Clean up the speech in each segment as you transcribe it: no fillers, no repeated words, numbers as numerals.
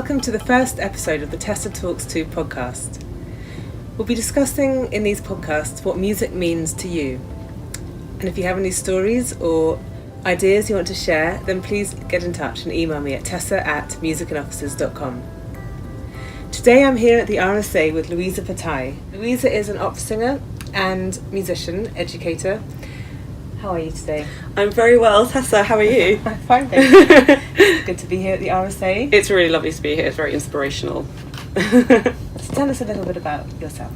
Welcome to the first episode of the Tessa Talks 2 podcast. We'll be discussing in these podcasts what music means to you. And if you have any stories or ideas you want to share, then please get in touch and email me at tessa@musicandofficers.com. Today I'm here at the RSA with Louisa Petais. Louisa is an opera singer and musician, educator. How are you today? I'm very well, Tessa. How are you? I'm fine, thank you. It's good to be here at the RSA. It's really lovely to be here. It's very inspirational. So tell us a little bit about yourself.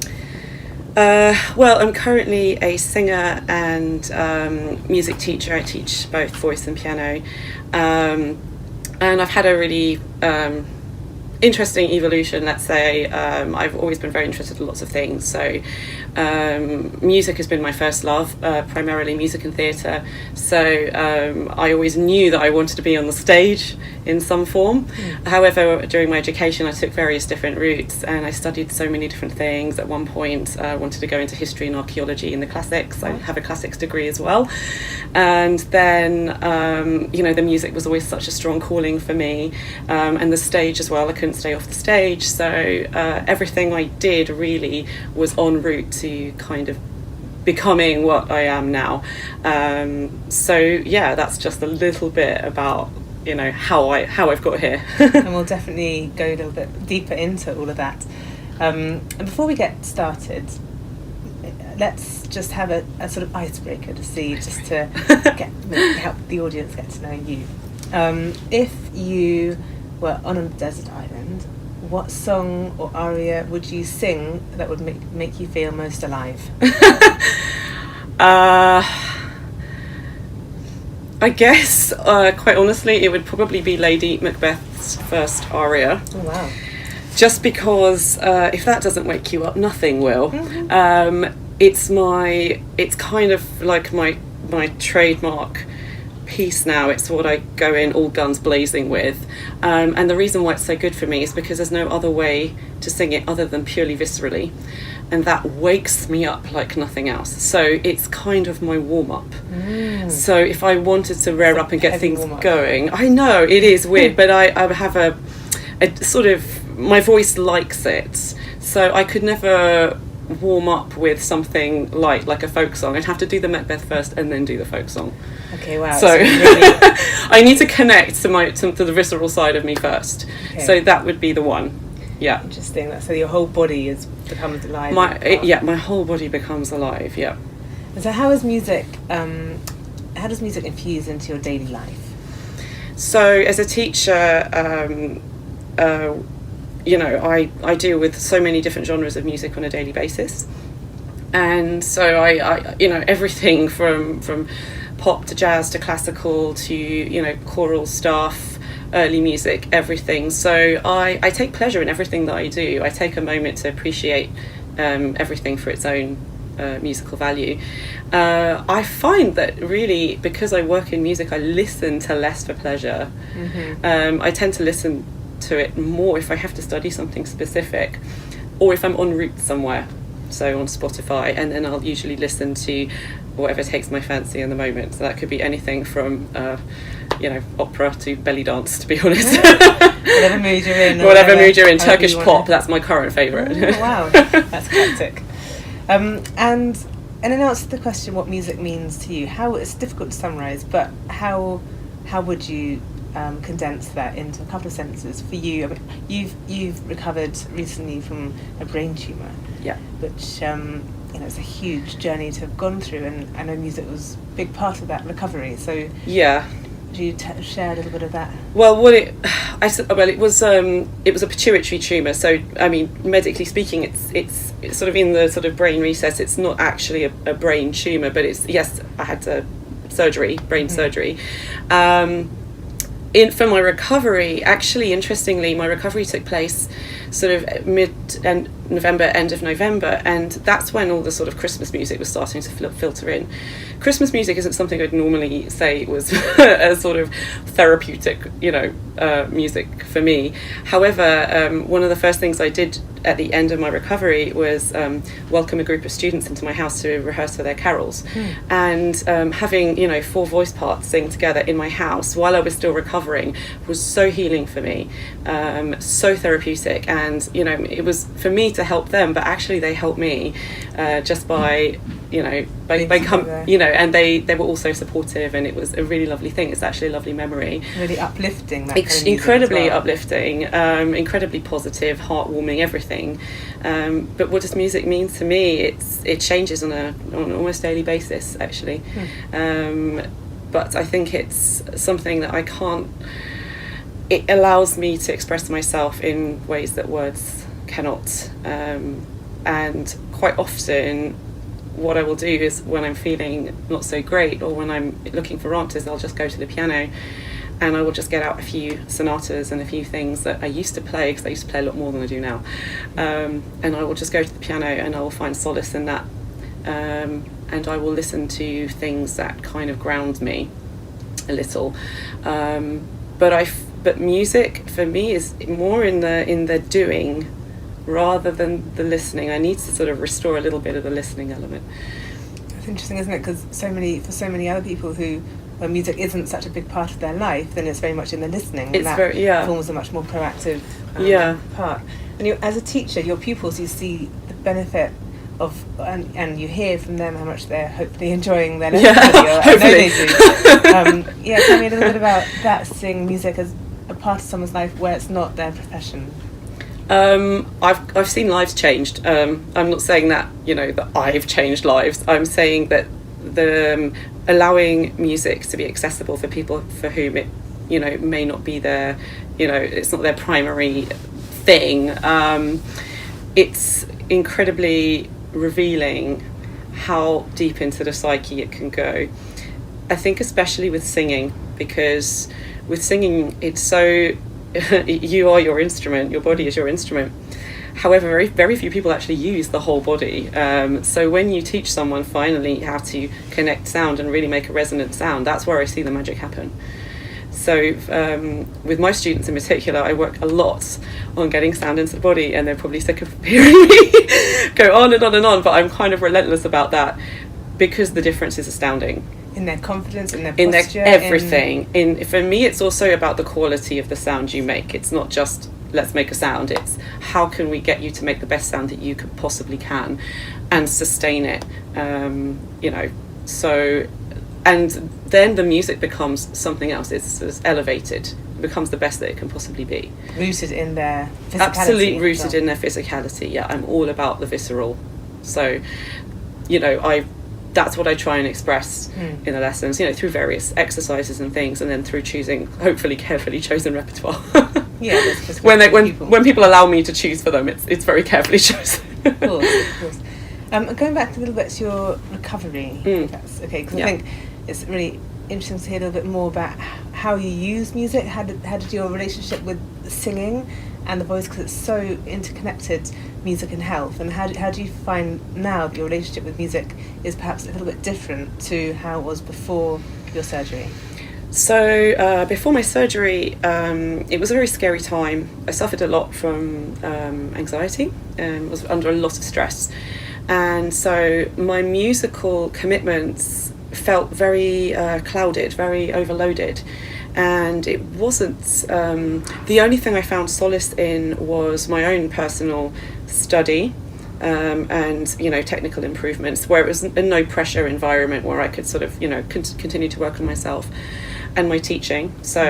Well, I'm currently a singer and music teacher. I teach both voice and piano. And I've had a really interesting evolution, let's say. I've always been very interested in lots of things. So music has been my first love, primarily music and theatre. So I always knew that I wanted to be on the stage in some form. However, during my education I took various different routes and I studied so many different things. At one point I wanted to go into history and archaeology and the classics. I have a classics degree as well. And then the music was always such a strong calling for me, and the stage as well. I couldn't stay off the stage, so everything I did really was en route to kind of becoming what I am now. So yeah, that's just a little bit about how I've got here. And we'll definitely go a little bit deeper into all of that. And before we get started, let's just have a sort of icebreaker to see, just to help the audience get to know you. If you were on a desert island, what song or aria would you sing that would make you feel most alive? I guess, quite honestly, it would probably be Lady Macbeth's first aria. Oh, wow. Just because if that doesn't wake you up, nothing will. Mm-hmm. It's kind of like my trademark piece now. It's what I go in all guns blazing with. And the reason why it's so good for me is because there's no other way to sing it other than purely viscerally. And that wakes me up like nothing else. So it's kind of my warm-up. So if I wanted to rear up and get things going, I know it is weird, but I have a sort of, my voice likes it. So I could never warm up with something like a folk song. I'd have to do the Macbeth first and then do the folk song. Okay, wow. So really I need to connect to the visceral side of me first. Okay. So that would be the one. Yeah. Interesting. So your whole body becomes alive. My whole body becomes alive. Yeah. And so how does music infuse into your daily life? So as a teacher, I deal with so many different genres of music on a daily basis, and so I everything from pop to jazz to classical to choral stuff, early music, everything. So I take pleasure in everything that I do. I take a moment to appreciate everything for its own musical value. I find that really, because I work in music, I listen to less for pleasure. Mm-hmm. I tend to listen to it more if I have to study something specific, or if I'm en route somewhere, so on Spotify, and then I'll usually listen to whatever takes my fancy in the moment. So that could be anything from opera to belly dance, to be honest. Whatever mood you're in. Whatever mood you're in. Turkish pop, that's my current favourite. Oh, wow, that's eclectic. And in answer to the question, what music means to you, it's difficult to summarise, but how would you condense that into a couple of sentences for you? I mean, you've recovered recently from a brain tumour. Yeah. Which it's a huge journey to have gone through, and I know music was a big part of that recovery. So yeah. Do you share a little bit of that? Well, it was a pituitary tumour. So I mean, medically speaking, it's sort of in the sort of brain recess. It's not actually a brain tumour, but I had brain surgery. For my recovery, actually, interestingly, my recovery took place sort of mid and November, end of November, and that's when all the sort of Christmas music was starting to filter in. Christmas music isn't something I'd normally say was a sort of therapeutic, music for me. However, one of the first things I did at the end of my recovery was welcome a group of students into my house to rehearse for their carols. And having 4 voice parts sing together in my house while I was still recovering was so healing for me, so therapeutic, and it was for me to help them, but actually they helped me just by and they were also supportive, and it was a really lovely thing. It's actually a lovely memory, really uplifting, incredibly uplifting, incredibly positive, heartwarming, everything. But what does music mean to me? It changes on an almost daily basis, actually. But I think it's something that it allows me to express myself in ways that words cannot, and quite often what I will do is, when I'm feeling not so great or when I'm looking for answers, I'll just go to the piano and I will just get out a few sonatas and a few things that I used to play, because I used to play a lot more than I do now, and I will just go to the piano and I will find solace in that, and I will listen to things that kind of ground me a little, but music for me is more in the doing rather than the listening. I need to sort of restore a little bit of the listening element. It's interesting, isn't it? Because for so many other people where music isn't such a big part of their life, then it's very much in the listening. It's that forms a much more proactive part. And as a teacher, your pupils, you see the benefit of, and you hear from them how much they're hopefully enjoying their lessons. Hopefully. Tell me a little bit about that, seeing music as a part of someone's life where it's not their profession. I've seen lives changed. I'm not saying that that I've changed lives. I'm saying that the allowing music to be accessible for people for whom it may not be their it's not their primary thing. It's incredibly revealing how deep into the psyche it can go. I think especially with singing, because with singing it's so you are your instrument, your body is your instrument. However, very, very few people actually use the whole body. So when you teach someone finally how to connect sound and really make a resonant sound, that's where I see the magic happen. So with my students in particular, I work a lot on getting sound into the body, and they're probably sick of hearing me go on and on and on, but I'm kind of relentless about that, because the difference is astounding. In their confidence, in their posture, in their everything. For me, it's also about the quality of the sound you make. It's not just let's make a sound. It's how can we get you to make the best sound that you could possibly can, and sustain it. So, and then the music becomes something else. It's elevated. It becomes the best that it can possibly be. Rooted in their physicality. Absolutely rooted in their physicality. Yeah, I'm all about the visceral. So, that's what I try and express in the lessons, through various exercises and things, and then through choosing, hopefully carefully chosen repertoire. When people allow me to choose for them, it's very carefully chosen. Of course. Going back a little bit to your recovery, if that's okay, because I think it's really interesting to hear a little bit more about how you use music. How did your relationship with singing and the voice, because it's so interconnected, music and health, and how do you find now that your relationship with music is perhaps a little bit different to how it was before your surgery? So before my surgery, it was a very scary time. I suffered a lot from anxiety and was under a lot of stress, and so my musical commitments felt very clouded, very overloaded. And it wasn't the only thing I found solace in was my own personal study and technical improvements, where it was a no pressure environment where I could sort of continue to work on myself and my teaching. So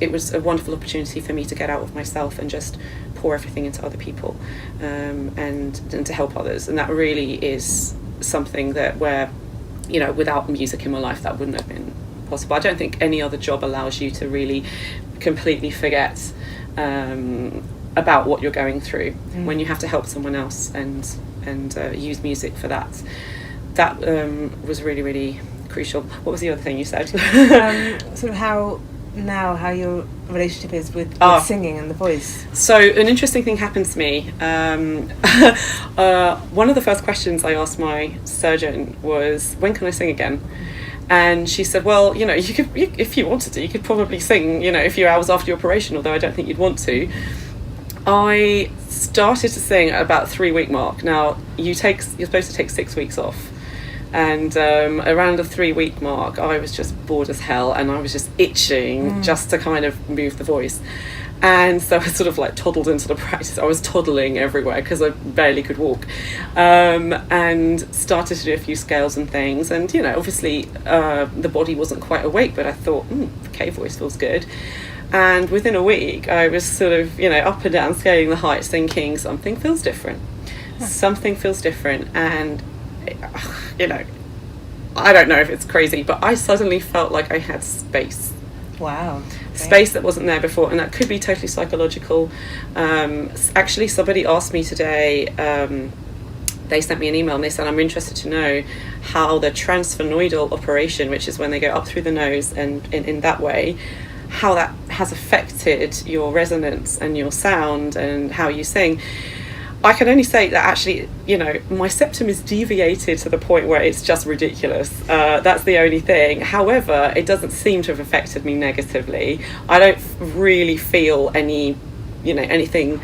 it was a wonderful opportunity for me to get out of myself and just pour everything into other people, and to help others. And that really is something that where without music in my life that wouldn't have been possible. I don't think any other job allows you to really completely forget about what you're going through when you have to help someone else and use music for that. That was really, really crucial. What was the other thing you said? Sort of how now how your relationship is with singing and the voice? So an interesting thing happened to me. One of the first questions I asked my surgeon was, when can I sing again? And she said, well, you know, if you wanted to, you could probably sing, you know, a few hours after your operation, although I don't think you'd want to. I started to sing at about 3-week mark. Now, you're supposed to take 6 weeks off. And around the 3-week mark, I was just bored as hell, and I was just itching just to kind of move the voice. And so I sort of like toddled into the practice. I was toddling everywhere because I barely could walk, and started to do a few scales and things. And, you know, obviously the body wasn't quite awake, but I thought, okay, voice feels good. And within a week, I was sort of, you know, up and down scaling the heights, thinking something feels different. Something feels different. And, you know, I don't know if it's crazy, but I suddenly felt like I had space. Wow. Space that wasn't there before, and that could be totally psychological. Actually, somebody asked me today, they sent me an email and they said, I'm interested to know how the transphonoidal operation, which is when they go up through the nose and in that way, how that has affected your resonance and your sound and how you sing. I can only say that actually, you know, my septum is deviated to the point where it's just ridiculous. That's the only thing. However, it doesn't seem to have affected me negatively. I don't really feel anything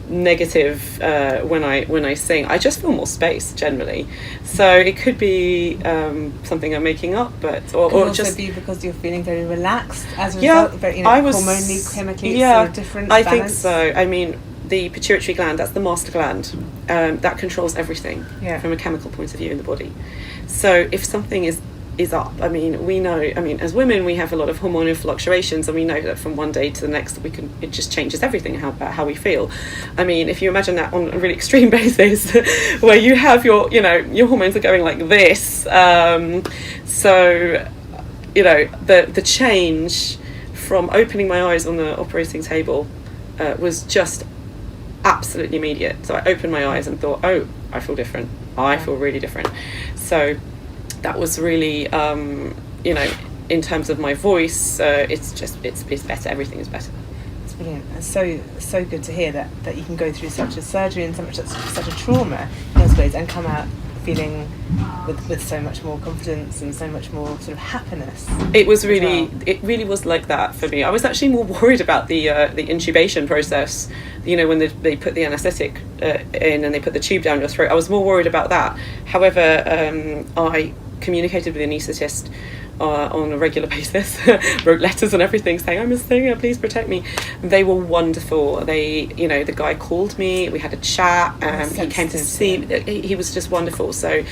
negative when I sing. I just feel more space generally. So it could be something I'm making up, but or also just be because you're feeling very relaxed as a result. Very, you know, hormonally, chemically, yeah, sort of different. I balance. think so. I mean, the pituitary gland, that's the master gland, that controls everything from a chemical point of view in the body. So if something is up, I mean, we know, I mean, as women we have a lot of hormonal fluctuations, and we know that from one day to the next it just changes everything, how we feel. I mean, if you imagine that on a really extreme basis where you have your hormones are going like this, so you know, the change from opening my eyes on the operating table was just absolutely immediate. So I opened my eyes and thought, oh, I feel different. I feel really different. So that was really, you know, in terms of my voice, it's better. Everything is better. It's brilliant. It's so good to hear that you can go through such a surgery and such a trauma in those ways and come out feeling with so much more confidence and so much more sort of happiness. It really was like that for me. I was actually more worried about the intubation process, you know, when they put the anaesthetic in and they put the tube down your throat. I was more worried about that. However, I communicated with the anaesthetist on a regular basis, wrote letters and everything saying, I'm a singer, please protect me. They were wonderful. You know, the guy called me, we had a chat, he came to see me. He was just wonderful. So,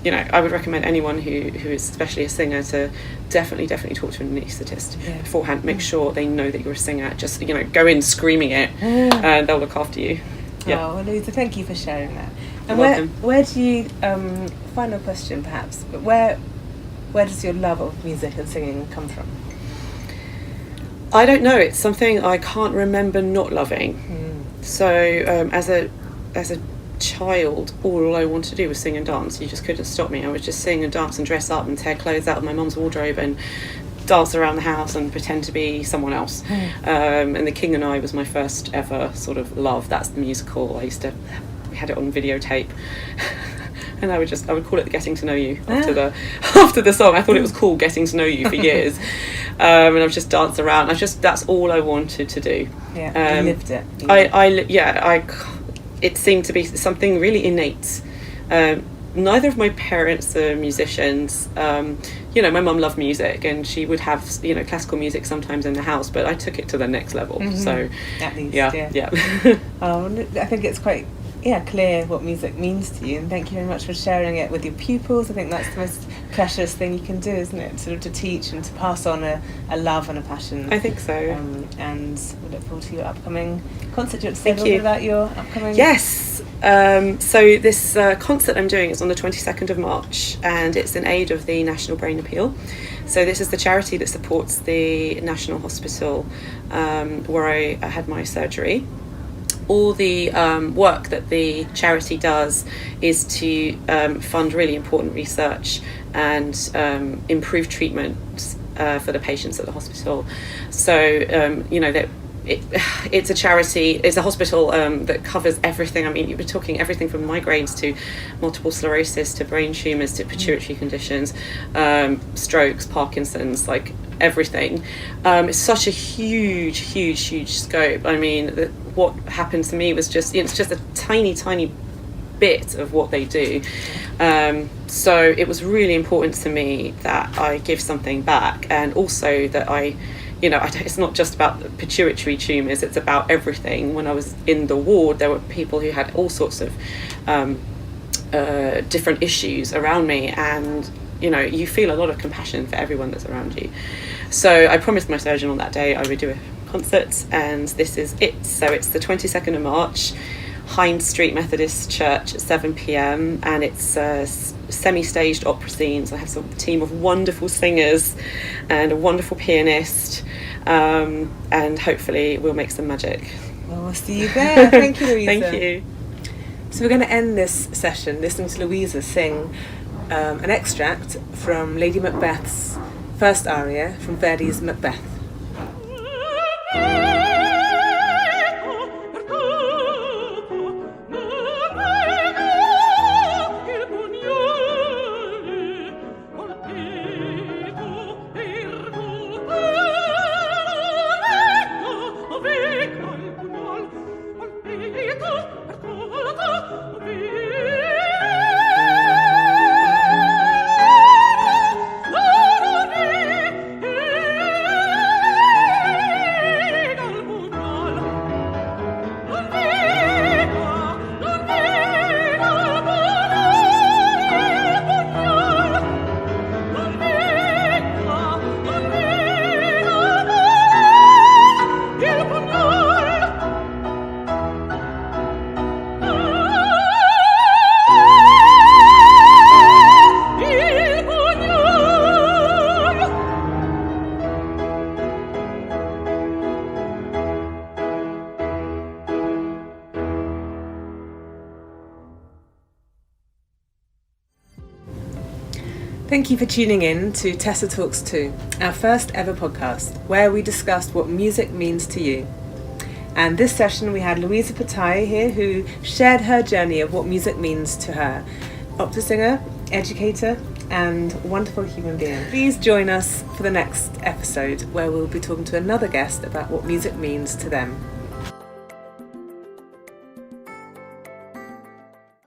you know, I would recommend anyone who is especially a singer to definitely talk to an anaesthetist beforehand. Make sure they know that you're a singer. Just, you know, go in screaming it and they'll look after you. Yeah. Oh, well, Louisa, thank you for sharing that. And welcome. where do you, final question perhaps, but where does your love of music and singing come from? I don't know. It's something I can't remember not loving. So as a child, all I wanted to do was sing and dance. You just couldn't stop me. I would just sing and dance and dress up and tear clothes out of my mum's wardrobe and dance around the house and pretend to be someone else. And The King and I was my first ever sort of love. That's the musical. We had it on videotape. And I would call it the Getting to Know You after the song. I thought it was cool, Getting to Know You, for years. And I've just danced around. That's all I wanted to do. Yeah, you lived it. It seemed to be something really innate. Neither of my parents are musicians. You know, my mum loved music, and she would have, you know, classical music sometimes in the house, but I took it to the next level. So, at least, yeah. Oh, I think it's quite clear what music means to you, and thank you very much for sharing it with your pupils. I think that's the most precious thing you can do, isn't it? Sort of to teach and to pass on a love and a passion. I think so. And we look forward to your upcoming concert. Do you want to say a little bit about your upcoming? Yes. So this concert I'm doing is on the 22nd of March, and it's in aid of the National Brain Appeal. So this is the charity that supports the National Hospital where I had my surgery. All the work that the charity does is to fund really important research and improve treatment for the patients at the hospital. So, you know, that it's a charity, it's a hospital that covers everything. I mean, you're talking everything from migraines to multiple sclerosis to brain tumours to pituitary conditions, strokes, Parkinson's, like everything. It's such a huge scope. I mean, what happened to me was just, it's just a tiny bit of what they do. So it was really important to me that I give something back, and also that it's not just about the pituitary tumours, it's about everything. When I was in the ward, there were people who had all sorts of different issues around me, and you feel a lot of compassion for everyone that's around you. So I promised my surgeon on that day I would do a concert, and this is it. So it's the 22nd of March, Hind Street Methodist Church at 7 p.m, and it's a semi-staged opera scene. So I have a team of wonderful singers and a wonderful pianist, and hopefully we'll make some magic. Well, we'll see you there. Thank you, Louisa. Thank you. So we're going to end this session listening to Louisa sing an extract from Lady Macbeth's first aria from Verdi's Macbeth. Thank you for tuning in to Tessa Talks 2, our first ever podcast, where we discussed what music means to you. And this session we had Louisa Petais here, who shared her journey of what music means to her. Opera singer, educator, and wonderful human being. Please join us for the next episode, where we'll be talking to another guest about what music means to them.